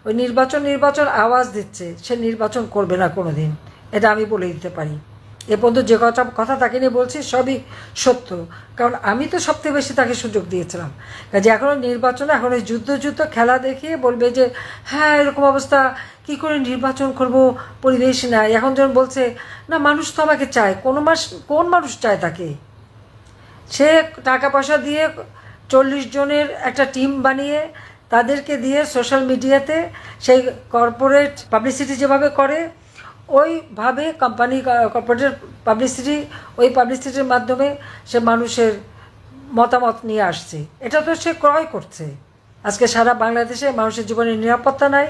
ওই নির্বাচন আওয়াজ দিচ্ছে, সে নির্বাচন করবে না কোনো দিন, এটা আমি বলে দিতে পারি। এ পর্যন্ত যে কথা তাকে নিয়ে বলছি সবই সত্য, কারণ আমি তো সবথেকে বেশি তাকে সুযোগ দিয়েছিলাম। কাজে এখনও নির্বাচনে এখন এই যুদ্ধ খেলা দেখিয়ে বলবে যে হ্যাঁ এরকম অবস্থা, কি করে নির্বাচন করব, পরিবেশ নাই। এখন যখন বলছে না মানুষ তো আমাকে চায়, কোন মানুষ চায় তাকে? সে টাকা পয়সা দিয়ে 40 জনের একটা টিম বানিয়ে তাদেরকে দিয়ে সোশ্যাল মিডিয়াতে সেই কর্পোরেট পাবলিসিটি যেভাবে করে ওইভাবে কর্পোরেট পাবলিসিটি, ওই পাবলিসিটির মাধ্যমে সে মানুষের মতামত নিয়ে আসছে। এটা তো সে ক্রয় করছে। আজকে সারা বাংলাদেশে মানুষের জীবনের নিরাপত্তা নাই,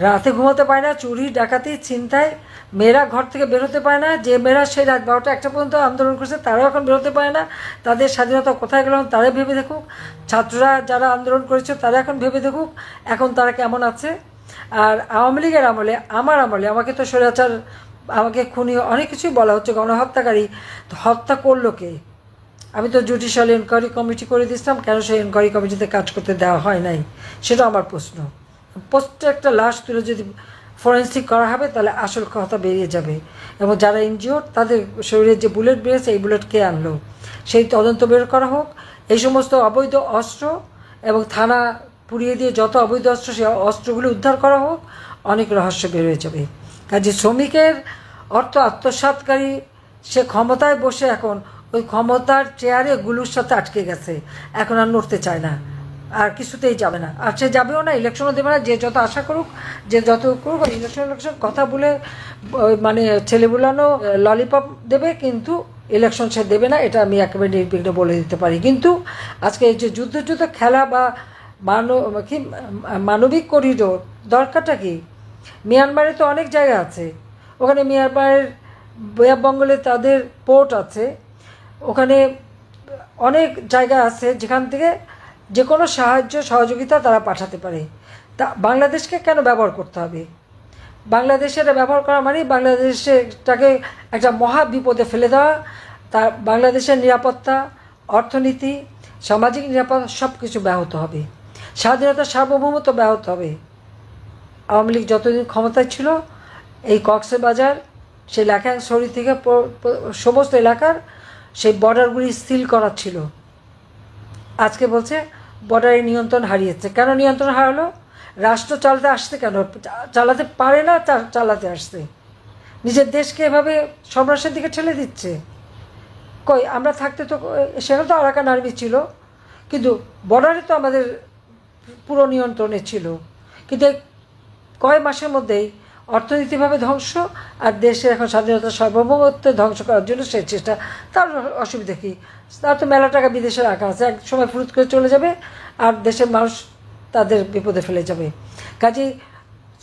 রাতে ঘুমোতে পায় না, চুরি ডাকাতি ছিনতাই, মেয়েরা ঘর থেকে বেরোতে পায় না। যে মেয়েরা সেই রাত 12টা 1টা পর্যন্ত আন্দোলন করছে তারাও এখন বেরোতে পায় না। তাদের স্বাধীনতা কোথায় গেল তারাই ভেবে দেখুক। ছাত্ররা যারা আন্দোলন করেছে তারা এখন ভেবে দেখুক এখন তারা কেমন আছে। আর আওয়ামী লীগের আমলে, আমার আমলে আমাকে তো স্বৈরাচার, আমাকে খুনি, অনেক কিছুই বলা হচ্ছে, গণহত্যাকারী। হত্যা করলো কে? আমি তো জুডিশিয়াল এনকোয়ারি কমিটি করে দিয়েছিলাম, কেন সেই এনকোয়ারি কমিটিতে কাজ করতে দেওয়া হয় নাই সেটা আমার প্রশ্ন। প্রত্যেকটা লাশ তুলে যদি ফরেন্সিক করা হবে তাহলে আসল কথা বেরিয়ে যাবে, এবং যারা ইনজিওর্ড তাদের শরীরে যে বুলেট বেরিয়েছে এই বুলেট কে আনলো সেই তদন্ত বের করা হোক। এই সমস্ত অবৈধ অস্ত্র এবং থানা পুড়িয়ে দিয়ে যত অবৈধ অস্ত্র সেই অস্ত্রগুলি উদ্ধার করা হোক, অনেক রহস্য বের হয়ে যাবে। কাজে শ্রমিকের অর্থ আত্মসাৎকারী সে ক্ষমতায় বসে এখন ওই ক্ষমতার চেয়ারে গুলুর সাথে আটকে গেছে, এখন আর নড়তে চায় না, আর কিছুতেই যাবে না, আর সে যাবেও না, ইলেকশনও দেবে না। যে যত আশা করুক, যে যত করুক, ইলেকশন কথা বলে মানে ছেলে বুলানো ললিপপ দেবে, কিন্তু ইলেকশন সে দেবে না, এটা আমি একেবারে নির্বিঘ্নে বলে দিতে পারি। কিন্তু আজকে এই যে যুদ্ধ খেলা বা মানবিক করিডোর দরকারটা কি? মিয়ানমারে তো অনেক জায়গা আছে, ওখানে মিয়ানমারের বেঙ্গলে তাদের পোর্ট আছে, ওখানে অনেক জায়গা আছে যেখান থেকে যে কোনো সাহায্য সহযোগিতা তারা পাঠাতে পারে। তা বাংলাদেশকে কেন ব্যবহার করতে হবে? বাংলাদেশে এটা ব্যবহার করা মানে বাংলাদেশটাকে একটা মহা বিপদে ফেলে দেওয়া। তা বাংলাদেশের নিরাপত্তা, অর্থনীতি, সামাজিক নিরাপত্তা সব কিছু ব্যাহত হবে, স্বাধীনতা সার্বভৌমত্ব ব্যাহত হবে। আওয়ামী লীগ যতদিন ক্ষমতায় ছিল এই কক্সবাজার, সেই লাখাংছড়ি থেকে সমস্ত এলাকার সেই বর্ডারগুলি সিল করা ছিল। আজকে বলছে বর্ডারের নিয়ন্ত্রণ হারিয়েছে। কেন নিয়ন্ত্রণ হারালো? রাষ্ট্র চালাতে আসছে কেন? চালাতে পারে না, চালাতে আসছে। নিজের দেশকে এভাবে সন্ত্রাসের দিকে ঠেলে দিচ্ছে। কই আমরা থাকতে তো সেখানে তো আরাকান আর্মি ছিল, কিন্তু বর্ডারে তো আমাদের পুরো নিয়ন্ত্রণে ছিল। কিন্তু কয় মাসের মধ্যেই অর্থনীতিভাবে ধ্বংস, আর দেশে এখন স্বাধীনতা সার্বভৌমত্ব ধ্বংস করার জন্য সেই চেষ্টা। তার অসুবিধা কী? তার তো মেলা টাকা বিদেশে রাখা আছে, এক সময় ফুরুত করে চলে যাবে আর দেশের মানুষ তাদের বিপদে ফেলে যাবে। কাজেই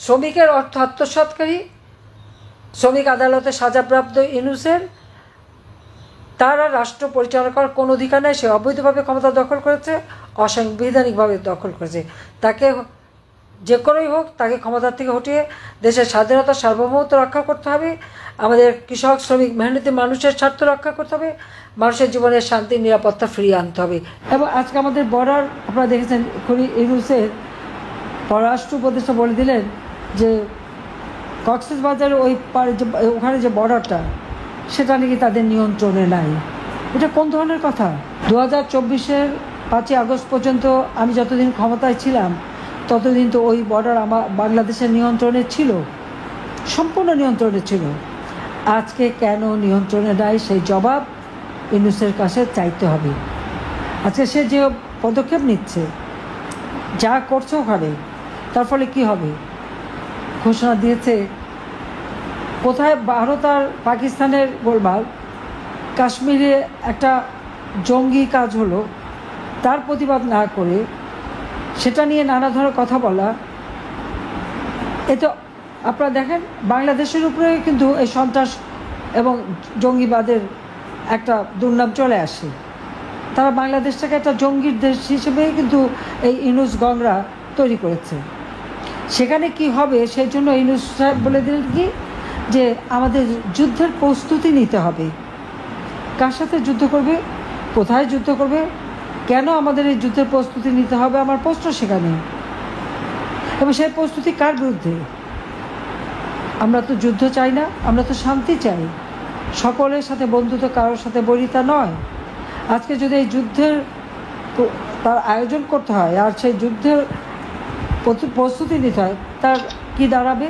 শ্রমিকের অর্থ আত্মসাৎকারী, শ্রমিক আদালতে সাজাপ্রাপ্ত ইউনূসের, তার আর রাষ্ট্র পরিচালনা করার কোনো অধিকার নেই। সে অবৈধভাবে ক্ষমতা দখল করেছে, অসাংবিধানিকভাবে দখল করেছে। তাকে যে কোনোই হোক তাকে ক্ষমতার থেকে হটিয়ে দেশের স্বাধীনতা সার্বভৌমত্ব রক্ষা করতে হবে, আমাদের কৃষক শ্রমিক মেহনতি মানুষের স্বার্থ রক্ষা করতে হবে, মানুষের জীবনের শান্তি নিরাপত্তা ফিরিয়ে আনতে হবে। এবং আজকে আমাদের বর্ডার আপনারা দেখেছেন, ইউনূসের পররাষ্ট্র উপদেষ্টা বলে দিলেন যে কক্সবাজারের ওই পারে যে ওখানে যে বর্ডারটা সেটা নাকি তাদের নিয়ন্ত্রণে নাই। এটা কোন ধরনের কথা? 2024-এর 5ই আগস্ট পর্যন্ত আমি যতদিন ক্ষমতায় ছিলাম ততদিন তো ওই বর্ডার আমার বাংলাদেশের নিয়ন্ত্রণে ছিল, সম্পূর্ণ নিয়ন্ত্রণে ছিল। আজকে কেন নিয়ন্ত্রণে নাই সেই জবাব ইউনূসের কাছে চাইতে হবে। আজকে সে যে পদক্ষেপ নিচ্ছে, যা করছে ওখানে, তার ফলে কী হবে? ঘোষণা দিয়েছে কোথায় ভারত আর পাকিস্তানের গোলমাল, কাশ্মীরে একটা জঙ্গি কাজ হলো, তার প্রতিবাদ না করে সেটা নিয়ে নানা ধরনের কথা বলা। এ তো আপনারা দেখেন বাংলাদেশের উপরে কিন্তু এই সন্ত্রাস এবং জঙ্গিবাদের একটা দুর্নাম চলে আসে। তারা বাংলাদেশটাকে একটা জঙ্গির দেশ হিসেবেই কিন্তু এই ইউনূস গংরা তৈরি করেছে। সেখানে কি হবে সেই জন্য ইউনূস সাহেব বলে দিলেন কি যে আমাদের যুদ্ধের প্রস্তুতি নিতে হবে। কার সাথে যুদ্ধ করবে, কোথায় যুদ্ধ করবে, কেন আমাদের এই যুদ্ধের প্রস্তুতি নিতে হবে, আমার প্রশ্ন সেখানে। এবং সেই প্রস্তুতি কার বিরুদ্ধে? আমরা তো যুদ্ধ চাই না, আমরা তো শান্তি চাই, সকলের সাথে বন্ধুত্ব, কারোর সাথে বৈরিতা নয়। আজকে যদি এই যুদ্ধের তার আয়োজন করতে হয় আর সেই যুদ্ধের প্রস্তুতি নিতে হয়, তার কি দাঁড়াবে?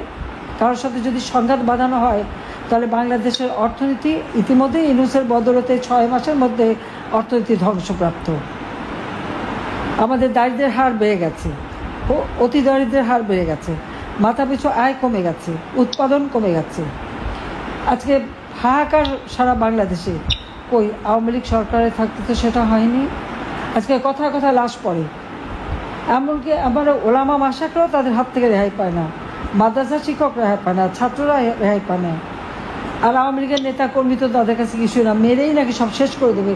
কারোর সাথে যদি সংঘাত বাঁধানো হয়, তাহলে বাংলাদেশের অর্থনীতি ইতিমধ্যে ইউনূসের বদৌলতে 6 মাসের মধ্যে অর্থনীতি ধ্বংসপ্রাপ্ত। আমাদের দারিদ্র্যের হার বেড়ে গেছে, অতি দারিদ্র্যের হার বেড়ে গেছে, মাথাপিছু আয় কমে গেছে, উৎপাদন কমে গেছে। আজকে হাহাকার সারা বাংলাদেশে। কই আওয়ামী লীগ সরকারে থাকতে তো সেটা হয়নি। আজকে কথায় কথায় লাশ পড়ে, এমনকি আমার ওলামা মাসাকরাও তাদের হাত থেকে রেহাই পায় না, মাদ্রাসা শিক্ষক রেহাই পায় না, ছাত্ররা রেহাই পায় না। আর আওয়ামী লীগের নেতাকর্মী তো তাদের কাছে কিছুই না, মেরেই নাকি সব শেষ করে দেবে।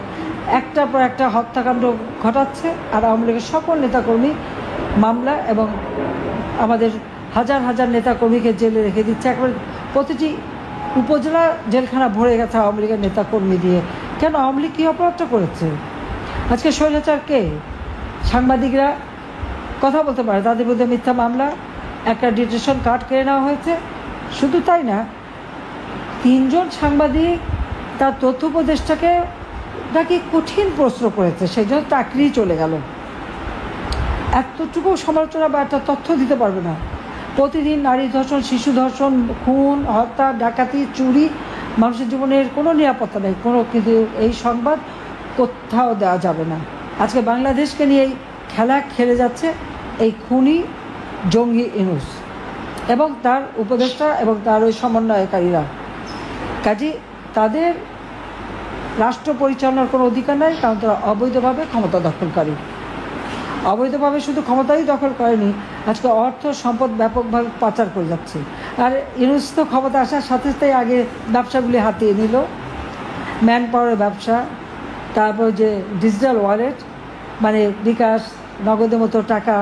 একটার পর একটা হত্যাকাণ্ড ঘটাচ্ছে, আর আওয়ামী লীগের সকল নেতাকর্মী মামলা এবং আমাদের হাজার হাজার নেতাকর্মীকে জেলে রেখে দিচ্ছে। একবার প্রতিটি উপজেলা জেলখানা ভরে গেছে আওয়ামী লীগের নেতাকর্মী দিয়ে। কেন? আওয়ামী লীগ কী অপরাধটা করেছে? আজকে স্বৈরাচার কে? সাংবাদিকরা কথা বলতে পারে, তাদের বিরুদ্ধে মিথ্যা মামলা, একটা ডিটেনশন কার্ড কেড়ে নেওয়া হয়েছে। শুধু তাই না, 3 জন সাংবাদিক তার তথ্য উপদেষ্টাকে নাকি কঠিন প্রশ্ন করেছে, সেই জন্য চাকরি চলে গেল। এতটুকু সমালোচনা বা একটা তথ্য দিতে পারবে না। প্রতিদিন নারী ধর্ষণ, শিশু ধর্ষণ, খুন, হত্যা, ডাকাতি, চুরি, মানুষের জীবনের কোনো নিরাপত্তা নেই, কোনো কিছু। এই সংবাদ কোথাও দেওয়া যাবে না। আজকে বাংলাদেশকে নিয়ে এই খেলা খেলে যাচ্ছে এই খুনি জঙ্গি ইউনূস এবং তার উপদেষ্টা এবং তার ওই সমন্বয়কারীরা। কাজে তাদের রাষ্ট্র পরিচালনার কোনো অধিকার নাই, কারণ তারা অবৈধভাবে ক্ষমতা দখলকারী। অবৈধভাবে শুধু ক্ষমতাই দখল করেনি, আজকে অর্থ সম্পদ ব্যাপকভাবে পাচার করে যাচ্ছে। আর ইউনূস তো ক্ষমতা আসার সাথে সাথে আগে ব্যবসাগুলি হাতিয়ে নিল, ম্যান পাওয়ারের ব্যবসা, তারপর যে ডিজিটাল ওয়ালেট মানে বিকাশ, নগদের মতো টাকা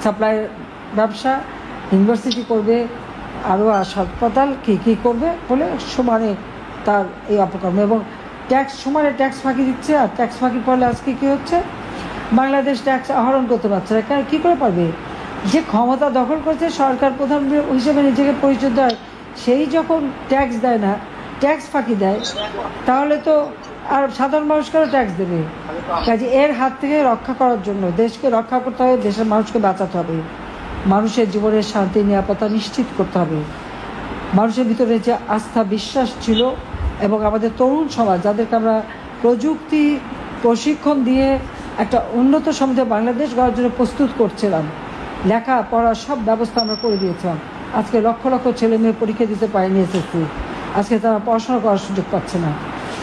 সাপ্লাই ব্যবসা, ইউনিভার্সিটি করবে, আরও হাসপাতাল কী করবে বলে সমানে তার এই অপকর্ম। এবং ট্যাক্স সমানে ট্যাক্স ফাঁকি দিচ্ছে। আর ট্যাক্স ফাঁকির ফলে আজকে কী হচ্ছে? বাংলাদেশ ট্যাক্স আহরণ করতে পারছে না। কেন? কী করে পারবে? যে ক্ষমতা দখল করছে, সরকার প্রধান হিসেবে নিজেকে পরিচয় দেয়, সেই যখন ট্যাক্স দেয় না, ট্যাক্স ফাঁকি দেয়, তাহলে তো আর সাধারণ মানুষকেও ট্যাক্স দেবে। কাজে এর হাত থেকে রক্ষা করার জন্য দেশকে রক্ষা করতে হবে, দেশের মানুষকে বাঁচাতে হবে, মানুষের জীবনের শান্তি নিরাপত্তা নিশ্চিত করতে হবে। মানুষের ভিতরে যে আস্থা বিশ্বাস ছিল এবং আমাদের তরুণ সমাজ, যাদেরকে আমরা প্রযুক্তি প্রশিক্ষণ দিয়ে একটা উন্নত সমাজে বাংলাদেশ গড়ার জন্য প্রস্তুত করছিলাম, লেখা পড়া সব ব্যবস্থা আমরা করে দিয়েছিলাম। আজকে লক্ষ লক্ষ ছেলে মেয়ে পরীক্ষা দিতে পারেনি এসএসসি, আজকে তারা পড়াশোনা করার সুযোগ পাচ্ছে না।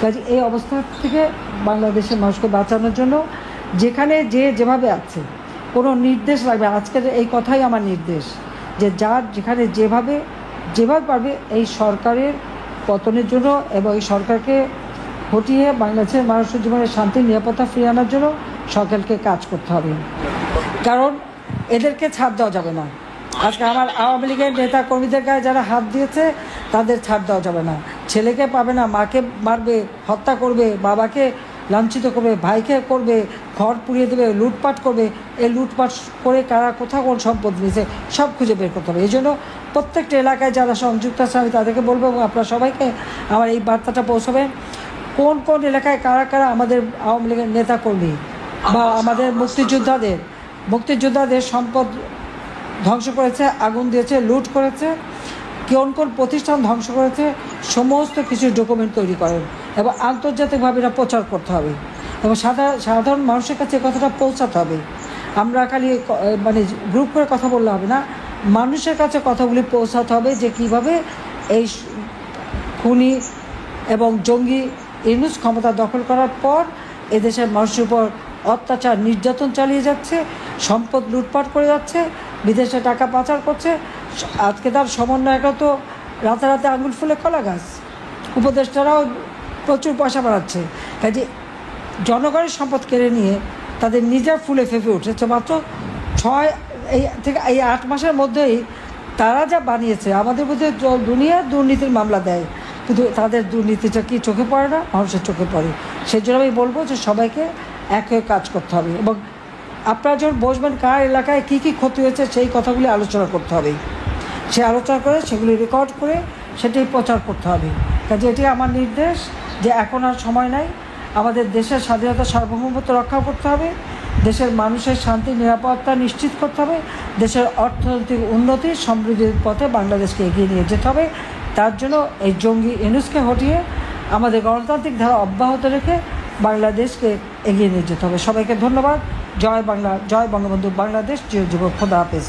কাজে এই অবস্থা থেকে বাংলাদেশের মানুষকে বাঁচানোর জন্য যেখানে যেভাবে আছে, কোনো নির্দেশ লাগবে। আজকের এই কথাই আমার নির্দেশ, যে যার যেখানে যেভাবে পারবে এই সরকারের পতনের জন্য এবং এই সরকারকে হটিয়ে বাংলাদেশের মানুষের জীবনের শান্তি নিরাপত্তা ফিরিয়ে আনার জন্য সকলকে কাজ করতে হবে। কারণ এদেরকে ছাড় দেওয়া যাবে না। আজকে আমার আওয়ামী লীগের নেতা কর্মীদের গায়ে যারা হাত দিয়েছে তাদের ছাড় দেওয়া যাবে না। ছেলেকে পাবে না, মাকে মারবে, হত্যা করবে, বাবাকে লাঞ্ছিত করবে, ভাইকে করবে, ঘর পুড়িয়ে দেবে, লুটপাট করবে। এই লুটপাট করে কারা কোথাও কোন সম্পদ নিয়েছে সব খুঁজে বের করতে হবে। এই জন্য প্রত্যেকটা এলাকায় যারা সংযুক্ত আছে আমি তাদেরকে বলবো, এবং আপনারা সবাইকে আমার এই বার্তাটা পৌঁছাবেন, কোন কোন এলাকায় কারা কারা আমাদের আওয়ামী লীগের নেতাকর্মী বা আমাদের মুক্তিযোদ্ধাদের সম্পদ ধ্বংস করেছে, আগুন দিয়েছে, লুট করেছে, কোন কোন প্রতিষ্ঠান ধ্বংস করেছে, সমস্ত কিছু ডকুমেন্ট তৈরি করেন এবং আন্তর্জাতিকভাবে এটা প্রচার করতে হবে এবং সাধারণ মানুষের কাছে কথাটা পৌঁছাতে হবে। আমরা খালি মানে গ্রুপ করে কথা বললে হবে না, মানুষের কাছে কথাগুলি পৌঁছাতে হবে যে কীভাবে এই খুনি এবং জঙ্গি ইউনূস ক্ষমতা দখল করার পর এদেশের মানুষের উপর অত্যাচার নির্যাতন চালিয়ে যাচ্ছে, সম্পদ লুটপাট করে যাচ্ছে, বিদেশে টাকা পাচার করছে। আজকে তার সমন্বয়করা তো রাতারাতি আঙুল ফুলে কলা গাছ, উপদেষ্টারাও প্রচুর পয়সা বাড়াচ্ছে। কাজে জনগণের সম্পদ কেড়ে নিয়ে তাদের নিজের ফুলে ফেঁপে উঠেছে। মাত্র 8 মাসের মধ্যেই তারা যা বানিয়েছে, আমাদের মধ্যে দুনিয়ার দুর্নীতির মামলা দেয়, কিন্তু তাদের দুর্নীতিটা কি চোখে পড়ে না? মানুষের চোখে পড়ে। সেই জন্য আমি বলবো যে সবাইকে এক হয়ে কাজ করতে হবে এবং আপনারা যখন বসবেন কার এলাকায় কী কী ক্ষতি হয়েছে সেই কথাগুলি আলোচনা করতে হবে, সে আলোচনা করে সেগুলি রেকর্ড করে সেটাই প্রচার করতে হবে। কাজে এটি আমার নির্দেশ যে এখন আর সময় নাই, আমাদের দেশের স্বাধীনতা সার্বভৌমত্ব রক্ষা করতে হবে, দেশের মানুষের শান্তি নিরাপত্তা নিশ্চিত করতে হবে, দেশের অর্থনৈতিক উন্নতি সমৃদ্ধির পথে বাংলাদেশকে এগিয়ে নিয়ে যেতে হবে। তার জন্য এই জঙ্গি ইউনূসকে হটিয়ে আমাদের গণতান্ত্রিক ধারা অব্যাহত রেখে বাংলাদেশকে এগিয়ে নিয়ে যেতে হবে। সবাইকে ধন্যবাদ। জয় বাংলা, জয় বঙ্গবন্ধু, বাংলাদেশ চিরজীবন। খোদা হাফেজ।